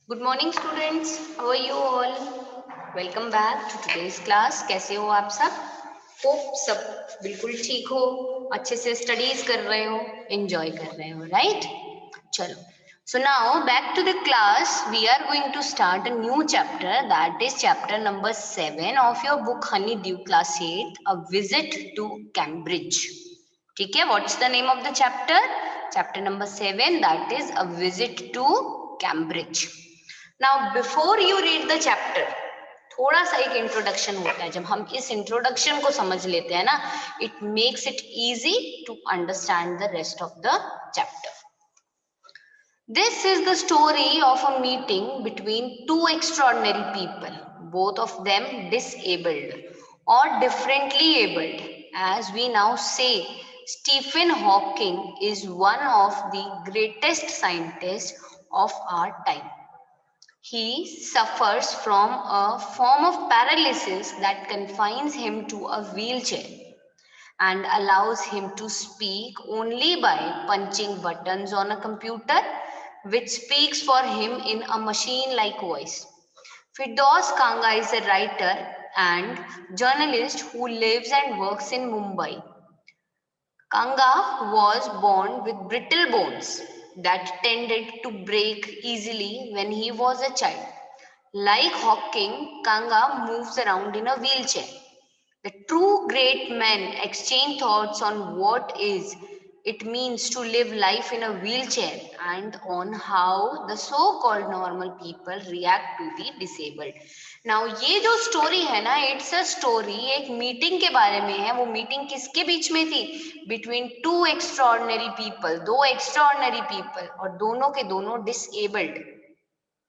Good morning students, how are you all? Welcome back to today's class. कैसे हो आप सब? होप सब बिल्कुल ठीक हो, अच्छे से स्टडीज कर रहे हो, एंजॉय कर रहे हो, राइट? चलो, so now back to the class. We are going to start a new chapter, that is chapter number 7 of your book Honeydew class 8, A Visit to Cambridge. ठीक है, what's the name of the chapter? Chapter number 7, that is A Visit to Cambridge. Now before you read the chapter, थोड़ा सा एक introduction होता है. जब हम इस इंट्रोडक्शन को समझ लेते हैं ना, it makes it easy to understand the rest of the chapter. This is the story of a meeting between two extraordinary people, both of them disabled or differently abled. As we now say, Stephen Hawking is one of the greatest scientists of our time. He suffers from a form of paralysis that confines him to a wheelchair and allows him to speak only by punching buttons on a computer, which speaks for him in a machine-like voice. Firdaus Kanga is a writer and journalist who lives and works in Mumbai. Kanga was born with brittle bones that tended to break easily when he was a child. Like Hawking, Kanga moves around in a wheelchair. The two great men exchange thoughts on what is it means to live life in a wheelchair and on how the so-called normal people react to the disabled. Now ये जो story है ना, it's a story एक meeting के बारे में है. वो मीटिंग किसके बीच में थी? बिटवीन टू एक्स्ट्रॉर्डनरी पीपल, दो एक्स्ट्रॉर्डनरी पीपल, और दोनों के दोनों डिसेबल्ड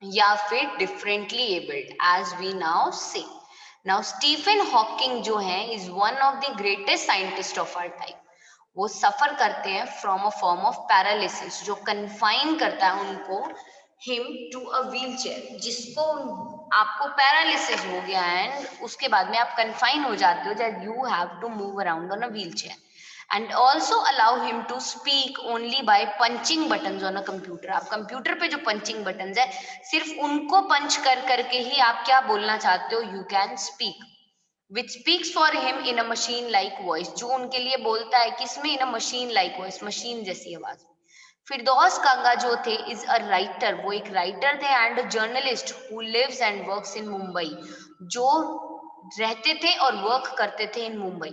या फिर differently abled, as we now say. Now Stephen Hawking जो है is one of the greatest scientist of our time. वो सफर करते हैं from a form of paralysis जो कन्फाइन करता है उनको him to a wheel chair. जिसको आपको पैरालिसिस हो गया एंड उसके बाद में आप कन्फाइन हो जाते हो that you have to move around on a wheel chair, and also allow him to speak only by punching buttons on a computer. आप कंप्यूटर पे जो पंचिंग बटन्स है सिर्फ उनको पंच कर करके ही आप क्या बोलना चाहते हो you can speak, which speaks for him in a machine like voice. जो उनके लिए बोलता है किसमें? in a machine like voice, machine जैसी आवाज. फिरदौस कांगा जो थे इज अ राइटर, वो एक राइटर थे and a journalist who lives and works in Mumbai, जो रहते थे और वर्क करते थे इन मुंबई.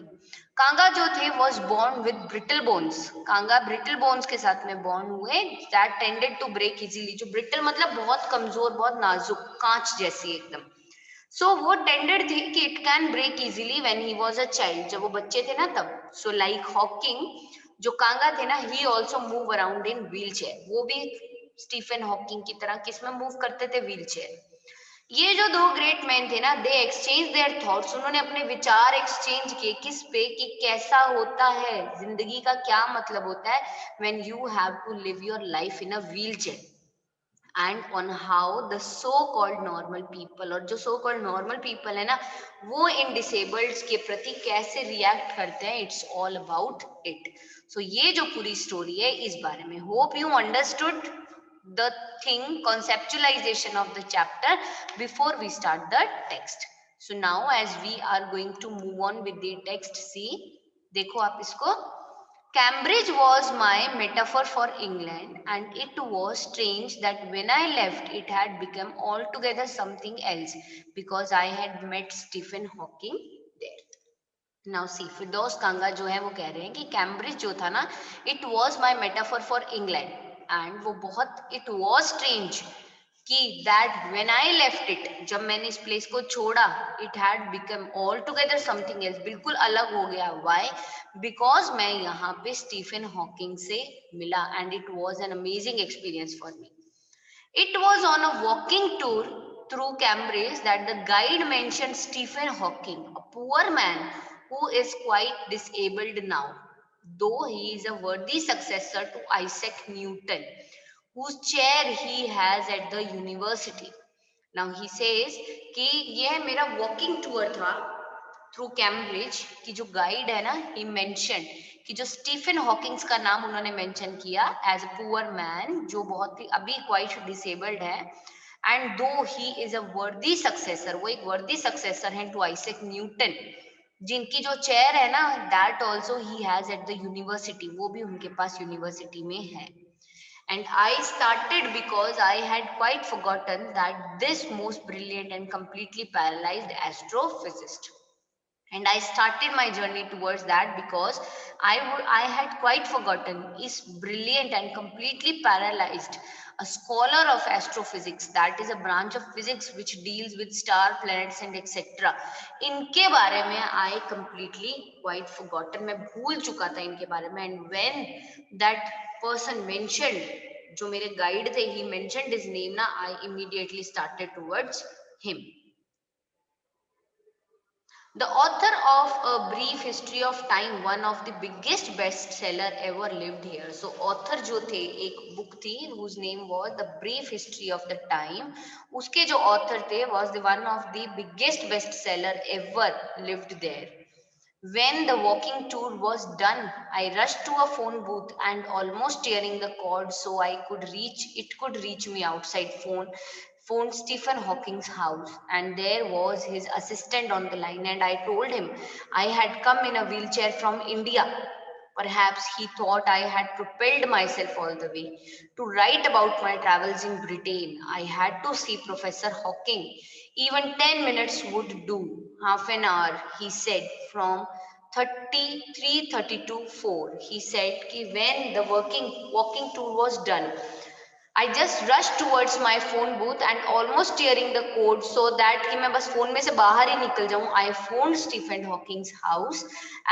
कांगा जो थे was born with brittle bones. Kanga brittle bones के साथ में बॉर्न हुए that tended to break easily. जो ब्रिटल मतलब बहुत कमजोर, बहुत नाजुक, कांच जैसी एकदम. सो वो टेंडेड थी कि it can break easily when he was a child, जब वो बच्चे थे ना तब. सो लाइक हॉकिंग, जो कांगा थे ना, he also move around in wheel chair. वो भी स्टीफन हॉकिंग की तरह किस में मूव करते थे? Wheel chair. ये जो दो ग्रेट मैन थे ना, दे एक्सचेंज देयर थॉट्स. उन्होंने अपने विचार एक्सचेंज किए किस पे? कि कैसा होता है जिंदगी का, क्या मतलब होता है when you have to live your life in a wheel chair, and on how the so called normal people, और जो सो कॉल्ड नॉर्मल पीपल है ना, वो इन डिसेबल्ड के प्रति कैसे रिएक्ट करते हैं. It's all about it. So ये जो पूरी स्टोरी है इस बारे में. Hope you understood the thing, conceptualization of the chapter before we start the text. So now as we are going to move on with the text, see, देखो आप इसको. Cambridge was my metaphor for England, and it was strange that when I left it had become altogether something else because I had met Stephen Hawking there. Now see, फिरदौस कांगा जो है वो कह रहे हैं कि कैम्ब्रिज जो था ना, it was my metaphor for England, and वो बहुत इट वॉज स्ट्रेंज कि that when I left it, जब मैंने इस प्लेस को छोड़ा, it had become all together something else, बिल्कुल अलग हो गया. व्हाई? बिकॉज मैं यहाँ पे स्टीफन हॉकिंग से मिला and it was an amazing experience for me. It was on a walking tour through Cambridge that the guide mentioned Stephen Hawking, a poor man who is quite disabled now, though he is a worthy successor to Isaac Newton, whose chair he has at the university. Now he says कि यह मेरा walking tour था through Cambridge की. जो guide है ना, ही mention कि जो स्टीफन हॉकिंग्स का नाम उन्होंने मेंशन किया एज अ पुअर मैन, जो बहुत ही अभी क्वाइट डिसेबल्ड है, एंड दो ही इज अ वर्दी सक्सेसर, वो एक वर्दी सक्सेसर हैं टू आइजैक न्यूटन, जिनकी जो चेयर है ना that also he has at the university, वो भी उनके पास यूनिवर्सिटी में है. And I started because I had quite forgotten that this most brilliant and completely paralyzed astrophysicist. And I started my journey towards that because I had quite forgotten is brilliant and completely paralyzed, a scholar of astrophysics, that is a branch of physics which deals with star, planets and etc. इनके बारे में I completely quite forgotten, मैं भूल चुका था इनके बारे में. And when that person mentioned, जो मेरे guide थे, he mentioned his name ना, I immediately started towards him. The author of A Brief History of Time, one of the biggest bestseller ever lived here. So author जो थे, एक book थी whose name was The Brief History of the Time. उसके जो author थे was the one of the biggest bestseller ever lived there. When the walking tour was done, I rushed to a phone booth and almost tearing the cord so I could reach me outside phoned Stephen Hawking's house, and there was his assistant on the line, and I told him I had come in a wheelchair from India. Perhaps he thought I had propelled myself all the way. To write about my travels in Britain, I had to see Professor Hawking. Even 10 minutes would do. Half an hour, he said, from 33:30 to 4. He said कि when the walking tour was done, I just rushed towards my phone booth and almost tearing the code so that कि मैं बस phone में से बाहर ही निकल जाऊं. I phoned Stephen Hawking's house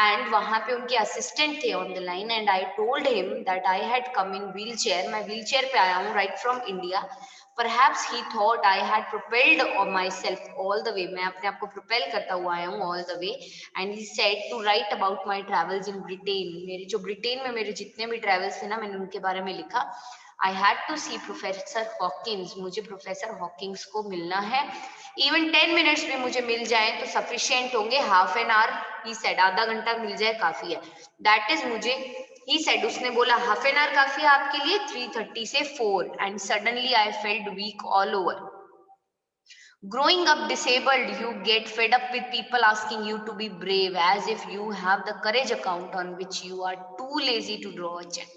and वहां पे उनके assistant थे on the line and I told him that I had come in wheelchair. मैं wheelchair पे आया हूँ right from India. Perhaps he thought I had propelled on myself all the way. मैं अपने आप को propel करता हुआ आया हूँ all the way. And he said to write about my travels in Britain. मेरे जो ब्रिटेन में मेरे जितने भी travels थे ना, मैंने उनके बारे में लिखा. I had to see Professor Hawkins. मुझे Professor Hawkins को मिलना है. Even 10 minutes भी मुझे मिल जाए तो sufficient होंगे. Half an hour, he said, आधा घंटा मिल जाए काफी है. That is मुझे, he said, उसने बोला half an hour काफी है आपके लिए, 3:30 से 4. And suddenly I felt weak all over. Growing up disabled, you get fed up with people asking you to be brave as if you have the courage account on which you are too lazy to draw a check.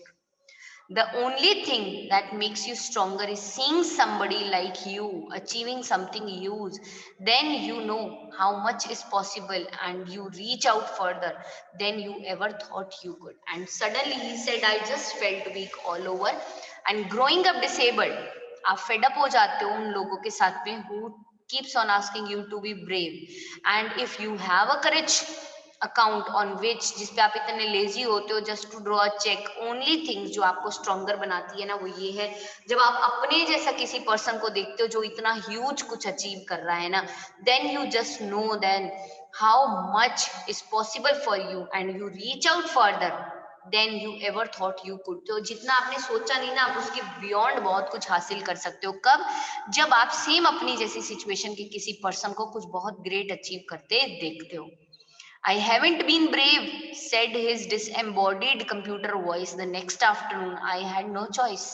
The only thing that makes you stronger is seeing somebody like you achieving something huge. Then you know how much is possible and you reach out further than you ever thought you could. And suddenly he said, I just felt weak all over. And growing up disabled, आप fed up हो जाते हो उन लोगों के साथ में who keeps on asking you to be brave. And if you have a courage account on which, जिस पे आप इतने लेजी होते हो just to draw cheque, only things जो आपको स्ट्रॉन्गर बनाती है ना वो ये है जब आप अपने जैसा किसी पर्सन को देखते हो जो इतना ह्यूज कुछ अचीव कर रहा है ना, then you just know then how much is possible for you and you reach out further than you ever thought you could. तो जितना आपने सोचा नहीं ना, आप उसके बियॉन्ड बहुत कुछ हासिल कर सकते हो. कब? जब आप सेम अपनी जैसी सिचुएशन के किसी पर्सन को कुछ बहुत ग्रेट अचीव करते देखते हो. I haven't been brave, said his disembodied computer voice the next afternoon. I had no choice.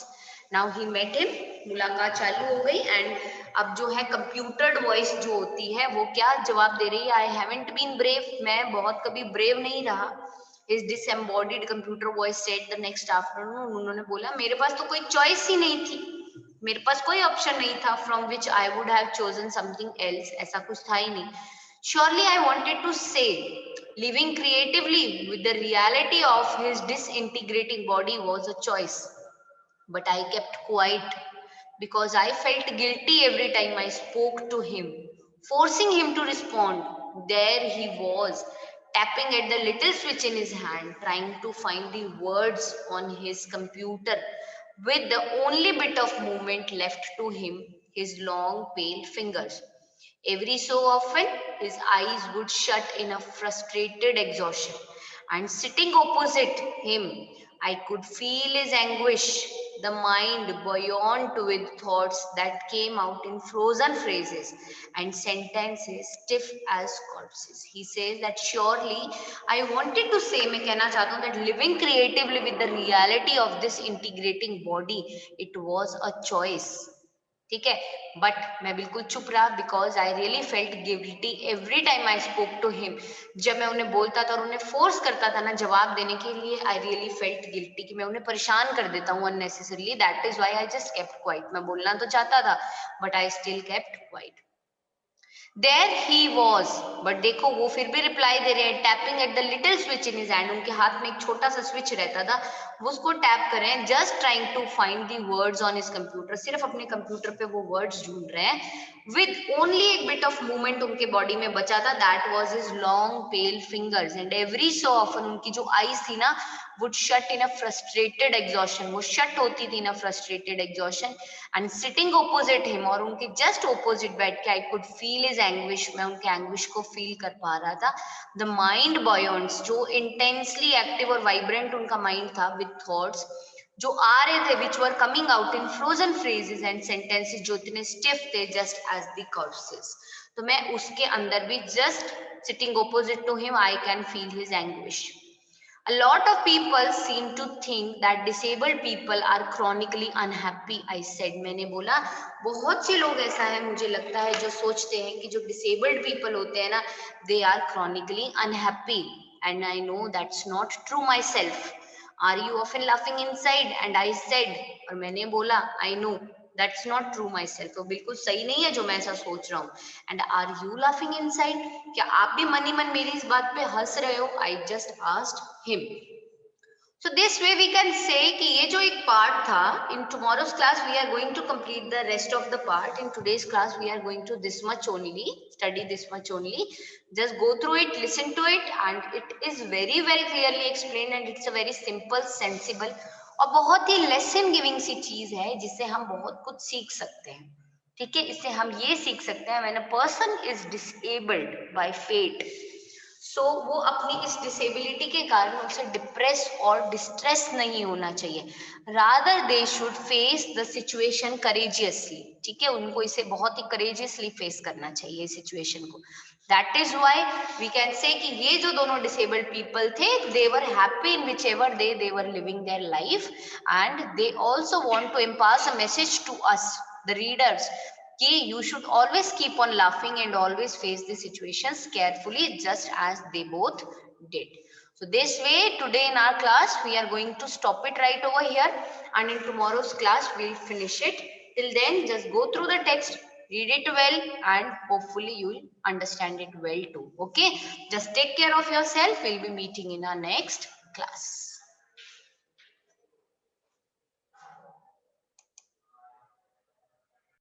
Now he met him, मुलाकात चालू हो गई and अब जो है computered voice जो होती है वो क्या जवाब दे रही है, I haven't been brave, मैं बहुत कभी brave नहीं रहा. His disembodied computer voice said the next afternoon. उन्होंने बोला मेरे पास तो कोई choice ही नहीं थी, मेरे पास कोई ऑप्शन नहीं था from which I would have chosen something else. ऐसा कुछ था ही नहीं. Surely I wanted to say, living creatively with the reality of his disintegrating body was a choice. But I kept quiet because I felt guilty every time I spoke to him, forcing him to respond. There he was, tapping at the little switch in his hand, trying to find the words on his computer, with the only bit of movement left to him, his long, pale fingers. Every so often, his eyes would shut in a frustrated exhaustion, and sitting opposite him, I could feel his anguish, the mind buoyant with thoughts that came out in frozen phrases and sentences stiff as corpses. He says that surely I wanted to say, मैं कहना चाहता हूँ that living creatively with the reality of this integrating body, it was a choice. ठीक है, but मैं बिल्कुल चुप रहा because I really felt guilty every time I spoke to him. जब मैं उन्हें बोलता था और उन्हें फोर्स करता था ना जवाब देने के लिए, आई रियली फेल्ट गिल्टी कि मैं उन्हें परेशान कर देता हूँ unnecessarily. That is why I just kept quiet. मैं बोलना तो चाहता था but I still kept quiet. There he was, but देखो वो फिर भी रिप्लाई दे रहे हैं, tapping at the little switch in his hand. उनके हाथ में एक छोटा सा स्विच रहता था, वो उसको टैप कर रहे हैं, just trying to find the words on his computer. सिर्फ अपने कंप्यूटर पे वो वर्ड्स ढूंढ रहे हैं। विद ओनली एक बिट ऑफ मूवमेंट उनके बॉडी में बचा था, that was his long pale fingers and every so often उनकी जो आईज थी ना would shut in a frustrated exhaustion, वो शट होती थी ना frustrated exhaustion. And sitting opposite him, और उनके जस्ट ओपोजिट बैठ के I could feel his anguish, मैं उनके एंग्विश को फील कर पा रहा था। द माइंड बॉयंट्स, जो इंटेंसली एक्टिव और वाइब्रेंट उनका माइंड था, विद थॉट्स जो आ रहे थे which were coming out in frozen phrases and sentences, जो इतने स्टिफ थे जस्ट एज द कर्सेस। तो मैं उसके अंदर भी just sitting opposite to him I can feel his anguish. A lot of people seem to think that disabled people are chronically unhappy, I said. मैंने बोला बहुत से लोग ऐसा है मुझे लगता है जो सोचते हैं कि जो disabled people होते हैं ना they are chronically unhappy, and I know that's not true myself. Are you often laughing inside? And I said, और मैंने बोला I know that's not true myself. वो बिल्कुल सही नहीं है जो मैं ऐसा सोच रहा हूँ. And are you laughing inside? क्या आप भी मन ही मन मेरी इस बात पे हंस रहे हो? I just asked him. So this way we can say कि ये जो एक part था, in tomorrow's class we are going to complete the rest of the part. In today's class we are going to this much only, study this much only. Just go through it, listen to it, and it is very well clearly explained and it's a very simple, sensible और बहुत ही lesson giving सी चीज है जिससे हम बहुत कुछ सीख सकते हैं। ठीक है, इससे हम ये सीख सकते हैं when a person is disabled by fate, सो वो अपनी इस डिसेबिलिटी के कारण उसे डिप्रेस और डिस्ट्रेस नहीं होना चाहिए, rather they should face the situation courageously. ठीक है, उनको इसे बहुत ही करेजियसली फेस करना चाहिए इस सिचुएशन को। That is why we can say कि ये जो दोनों डिसेबल्ड पीपल थे they were happy in whichever they were living there life, and they also want to impart a message to us the readers कि you should always keep on laughing and always face the situations carefully just as they both did. So this way today in our class we are going to stop it right over here, and in tomorrow's class we'll finish it. Till then just go through the text, read it well, and hopefully you'll understand it well too. Okay, just take care of yourself. We'll be meeting in our next class.